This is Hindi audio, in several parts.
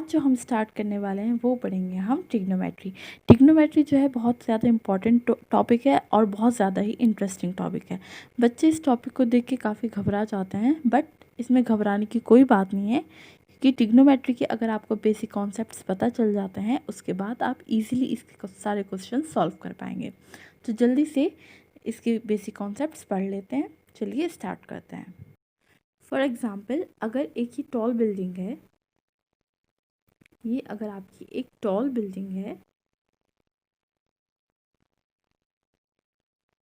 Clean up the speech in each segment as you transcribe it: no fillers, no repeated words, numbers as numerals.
आज जो हम स्टार्ट करने वाले हैं वो पढ़ेंगे हम ट्रिग्नोमेट्री। ट्रिग्नोमेट्री जो है बहुत ज़्यादा इम्पॉर्टेंट टॉपिक है और बहुत ज़्यादा ही इंटरेस्टिंग टॉपिक है। बच्चे इस टॉपिक को देख के काफ़ी घबरा जाते हैं, बट इसमें घबराने की कोई बात नहीं है कि ट्रिग्नोमेट्री के अगर आपको बेसिक कॉन्सेप्ट्स पता चल जाते हैं उसके बाद आप इजीली इसके सारे क्वेश्चन सॉल्व कर पाएंगे। तो जल्दी से इसके बेसिक कॉन्सेप्ट्स पढ़ लेते हैं। चलिए स्टार्ट करते हैं। फॉर एग्ज़ाम्पल, अगर एक ही टॉल बिल्डिंग है, ये अगर आपकी एक टॉल बिल्डिंग है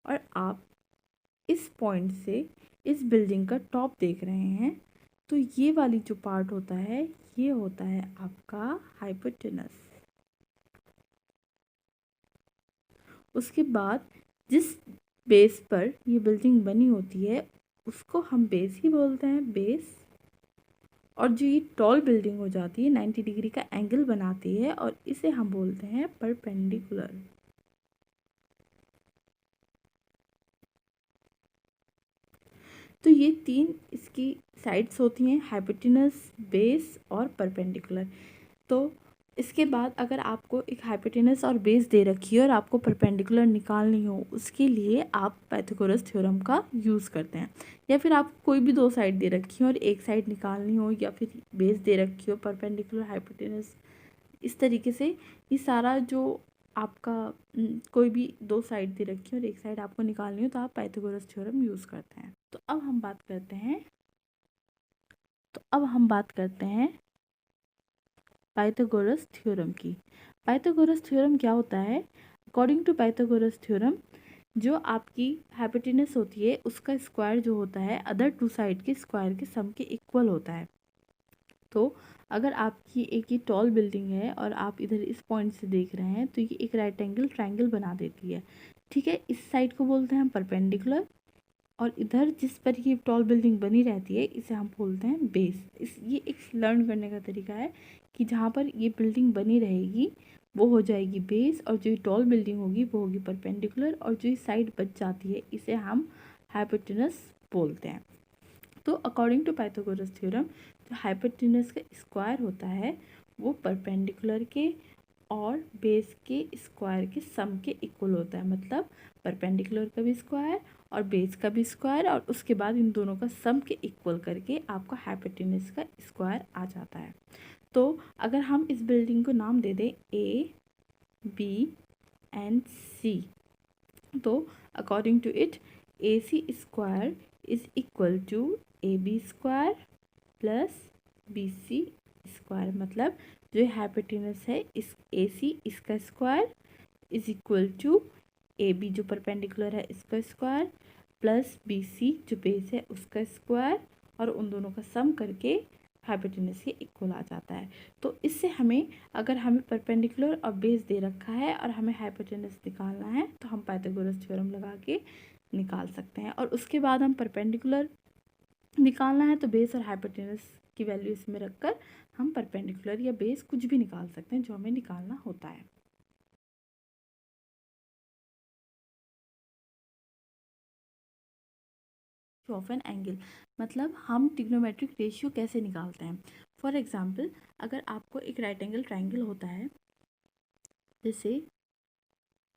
और आप इस पॉइंट से इस बिल्डिंग का टॉप देख रहे हैं, तो ये वाली जो पार्ट होता है ये होता है आपका हाइपोटेनस। उसके बाद जिस बेस पर ये बिल्डिंग बनी होती है उसको हम बेस ही बोलते हैं, बेस। और जो ये टॉल बिल्डिंग हो जाती है 90 डिग्री का एंगल बनाती है और इसे हम बोलते हैं परपेंडिकुलर। तो ये तीन इसकी साइड्स होती हैं, हाइपोटेनस, बेस और परपेंडिकुलर। तो इसके बाद अगर आपको एक हाइपोटेनस और बेस दे रखी है और आपको परपेंडिकुलर निकालनी हो, उसके लिए आप पाइथागोरस थ्योरम का यूज़ करते हैं। या फिर आपको कोई भी दो साइड दे रखी हो और एक साइड निकालनी हो, या फिर बेस दे रखी हो, परपेंडिकुलर, हाइपोटेनस, इस तरीके से ये सारा जो आपका कोई भी दो साइड दे रखी है और एक साइड आपको निकालनी हो तो आप पाइथागोरस थ्योरम यूज़ करते हैं। तो अब हम बात करते हैं पाइथागोरस थ्योरम की। पाइथागोरस थ्योरम क्या होता है? अकॉर्डिंग टू पाइथागोरस थ्योरम, जो आपकी हाइपोटेनस होती है उसका स्क्वायर जो होता है अदर टू साइड के स्क्वायर के सम के इक्वल होता है। तो अगर आपकी एक ये टॉल बिल्डिंग है और आप इधर इस पॉइंट से देख रहे हैं तो ये एक राइट एंगल ट्रायंगल बना देती है, ठीक है। इस साइड को बोलते हैं हम परपेंडिकुलर और इधर जिस पर ये टॉल बिल्डिंग बनी रहती है इसे हम बोलते हैं बेस। ये एक लर्न करने का तरीका है कि जहाँ पर ये बिल्डिंग बनी रहेगी वो हो जाएगी बेस, और जो टॉल बिल्डिंग होगी वो होगी परपेंडिकुलर, और जो साइड बच जाती है इसे हम हाइपोटेनस बोलते हैं। तो अकॉर्डिंग टू पाइथागोरस थ्योरम, जो हाइपोटेनस का स्क्वायर होता है वो परपेंडिकुलर के और बेस के स्क्वायर के सम के इक्वल होता है। मतलब परपेंडिकुलर का भी स्क्वायर और बेस का भी स्क्वायर, और उसके बाद इन दोनों का सम के इक्वल करके आपका हाइपोटेनस का स्क्वायर आ जाता है। तो अगर हम इस बिल्डिंग को नाम दे दें ए, बी एंड सी, तो according to it A C square is equal to A B square plus B C square. मतलब जो हाइपोटेनस है इस ए सी इसका square is equal to A B जो परपेंडिकुलर है इसका स्क्वायर प्लस बी सी जो बेस है उसका स्क्वायर, और उन दोनों का सम करके हाइपोटेनस के इक्वल आ जाता है। तो इससे हमें, अगर हमें परपेंडिकुलर और बेस दे रखा है और हमें हाइपोटेनस निकालना है तो हम पाइथागोरस थ्योरम लगा के निकाल सकते हैं। और उसके बाद हम परपेंडिकुलर निकालना है तो बेस और हाइपोटेनस की वैल्यू इसमें रखकर हम परपेंडिकुलर या बेस कुछ भी निकाल सकते हैं जो हमें निकालना होता है। ऑफ एन एंगल, मतलब हम ट्रिग्नोमेट्रिक रेशियो कैसे निकालते हैं। फॉर एग्जांपल, अगर आपको एक राइट एंगल ट्रायंगल होता है, जैसे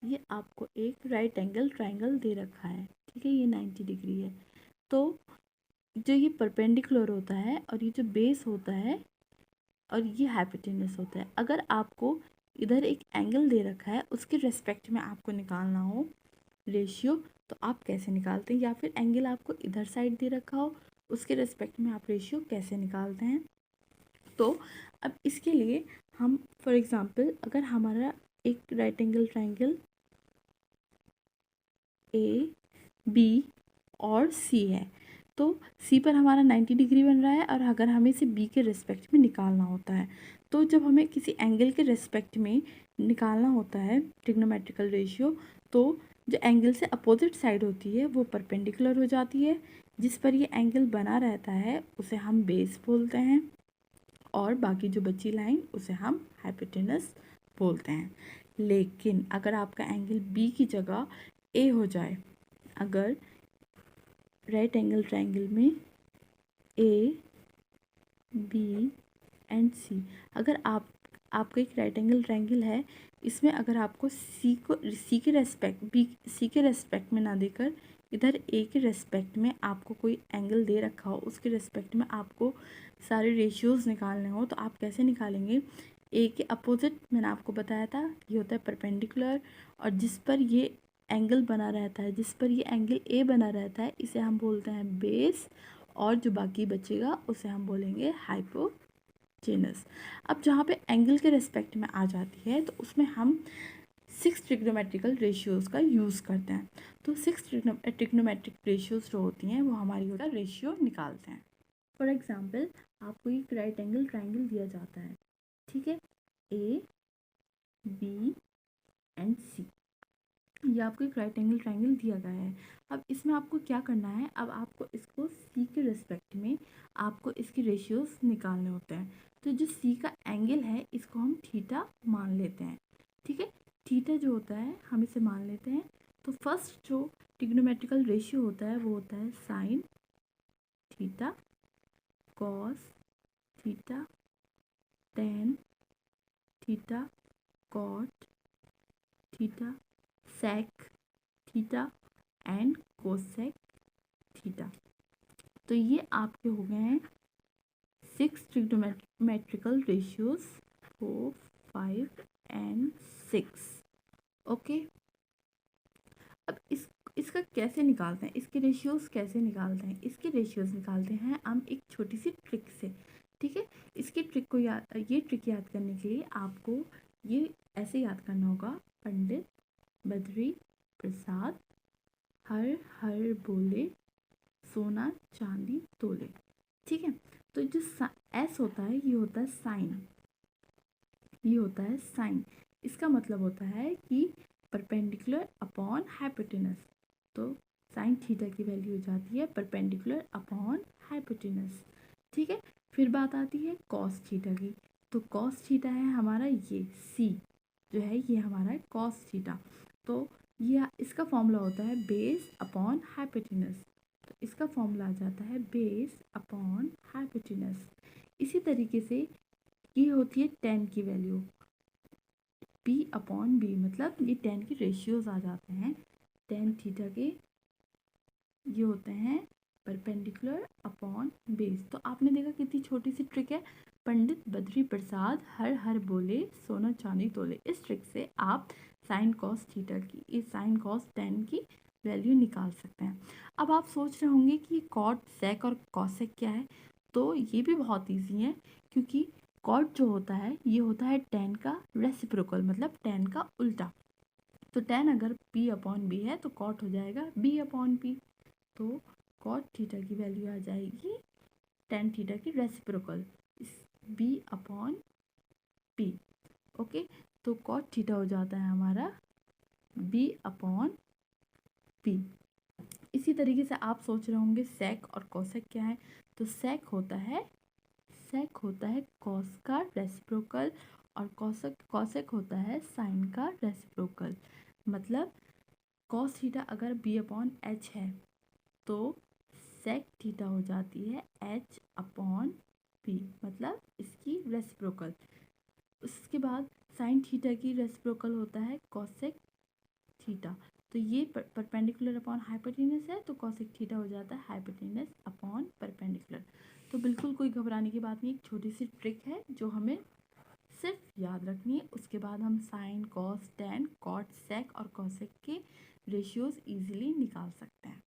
ये आपको एक राइट एंगल ट्रायंगल दे रखा है, ठीक है, ये 90 डिग्री है। तो जो ये परपेंडिकुलर होता है और ये जो बेस होता है और ये हाइपोटेनस होता है, अगर आपको इधर एक एंगल दे रखा है उसके रेस्पेक्ट में आपको निकालना हो रेशियो, तो आप कैसे निकालते हैं? या फिर एंगल आपको इधर साइड दे रखा हो उसके रेस्पेक्ट में आप रेशियो कैसे निकालते हैं? तो अब इसके लिए हम फॉर एग्जांपल, अगर हमारा एक right angle triangle A, B और सी है, तो सी पर हमारा 90 डिग्री बन रहा है और अगर हमें इसे बी के रिस्पेक्ट में निकालना होता है, तो जब हमें किसी एंगल के रिस्पेक्ट में निकालना होता है ट्रिग्नोमेट्रिकल रेशियो, तो जो एंगल से अपोजिट साइड होती है वो परपेंडिकुलर हो जाती है, जिस पर ये एंगल बना रहता है उसे हम बेस बोलते हैं, और बाकी जो बची लाइन उसे हम हाइपोटेनस बोलते हैं। लेकिन अगर आपका एंगल बी की जगह ए हो जाए, अगर राइट एंगल ट्रायंगल में ए, बी एंड सी। अगर आपका एक राइट एंगल ट्रायंगल है, इसमें अगर आपको सी के रेस्पेक्ट में ना देकर इधर ए के रेस्पेक्ट में आपको कोई एंगल दे रखा हो, उसके रेस्पेक्ट में आपको सारे रेशियोज़ निकालने हो, तो आप कैसे निकालेंगे? ए के अपोजिट मैंने आपको बताया था ये होता है परपेंडिकुलर, और जिस पर ये एंगल बना रहता है, जिस पर ये एंगल ए बना रहता है, इसे हम बोलते हैं बेस, और जो बाकी बचेगा उसे हम बोलेंगे हाइपोटेनस। अब जहाँ पे एंगल के रेस्पेक्ट में आ जाती है तो उसमें हम 6 ट्रिग्नोमेट्रिकल रेशियोज़ का यूज़ करते हैं। तो 6 ट्रिग्नोमेट्रिक रेशियोज़ जो होती हैं वो हमारी होता है रेशियो निकालते हैं। फॉर एग्जांपल आपको एक राइट एंगल ट्रायंगल दिया जाता है, ठीक है, ए बी एंड सी। ये आपको एक राइट एंगल ट्रायंगल दिया गया है। अब इसमें आपको क्या करना है? अब आपको इसको सी के रिस्पेक्ट में आपको इसकी रेशियोज़ निकालने होते हैं। तो जो सी का एंगल है इसको हम थीटा मान लेते हैं, ठीक है। थीटा जो होता है हम इसे मान लेते हैं। तो फर्स्ट जो ट्रिग्नोमेट्रिकल रेशियो होता है वो होता है sine theta, cos theta, tan theta, cot theta, sec theta and cosec theta. तो ये आपके हो गए हैं 6 ट्रिग्नोमेट्रिकल रेशियोज, 4, 5 एंड 6। ओके, अब इसका कैसे निकालते हैं? इसके रेशियोज कैसे निकालते हैं? इसके रेशियोज निकालते हैं हम एक छोटी सी ट्रिक से, ठीक है। इसकी ट्रिक को ये ट्रिक याद करने के लिए आपको ये ऐसे याद करना होगा, पंडित बद्री प्रसाद हर हर बोले सोना चांदी तोले, ठीक है। तो जो एस होता है ये होता है साइन, ये होता है साइन। इसका मतलब होता है कि परपेंडिकुलर अपॉन हाइपोटेनस। तो साइन थीटा की वैल्यू हो जाती है परपेंडिकुलर अपॉन हाइपोटेनस, ठीक है। फिर बात आती है कॉस थीटा की। तो कॉस थीटा है हमारा ये सी जो है, ये हमारा कॉस थीटा। तो ये इसका फॉर्मूला होता है बेस अपॉन हाइपोटेनस। तो इसका फॉर्मूला आ जाता है बेस अपॉन हाइपोटेनस। इसी तरीके से ये होती है टेन की वैल्यू, पी अपॉन बी, मतलब ये टेन की रेशियोज आ जाते हैं। टेन थीटा के ये होते हैं परपेंडिकुलर अपॉन बेस। तो आपने देखा कितनी छोटी सी ट्रिक है, पंडित बद्री प्रसाद हर हर बोले सोना चांदी तोले। इस ट्रिक से आप साइन कॉस थीटा की, इस साइन कॉस टेन की वैल्यू निकाल सकते हैं। अब आप सोच रहे होंगे कि कॉट सेक और कॉसेक क्या है? तो ये भी बहुत ईजी है, क्योंकि कॉट जो होता है ये होता है टेन का रेसिप्रोकल, मतलब टेन का उल्टा। तो टेन अगर पी अपॉन बी है तो कॉट हो जाएगा बी अपॉन पी। तो कॉट थीटा की वैल्यू आ जाएगी टेन थीटा की रेसिप्रोकल, इस बी अपॉन पी। ओके, तो कॉट थीटा हो जाता है हमारा बी अपॉन पी। इसी तरीके से आप सोच रहे होंगे सेक और कॉसेक क्या है? तो सेक होता है कॉस का रेसिप्रोकल, और कॉसेक होता है साइन का रेसिप्रोकल। मतलब कॉस थीटा अगर बी अपॉन एच है तो सेक थीटा हो जाती है एच अपॉन पी, मतलब इसकी रेसिप्रोकल। उसके बाद साइन थीटा की रेसिप्रोकल होता है कॉसेक थीटा। तो ये परपेंडिकुलर अपॉन हाइपोटेनस है, तो कॉसेक थीटा हो जाता है हाइपोटेनस अपॉन परपेंडिकुलर। तो बिल्कुल कोई घबराने की बात नहीं, एक छोटी सी ट्रिक है जो हमें सिर्फ याद रखनी है। उसके बाद हम sine cos tan cot sec और कॉसेक के रेशियोज इजीली निकाल सकते हैं।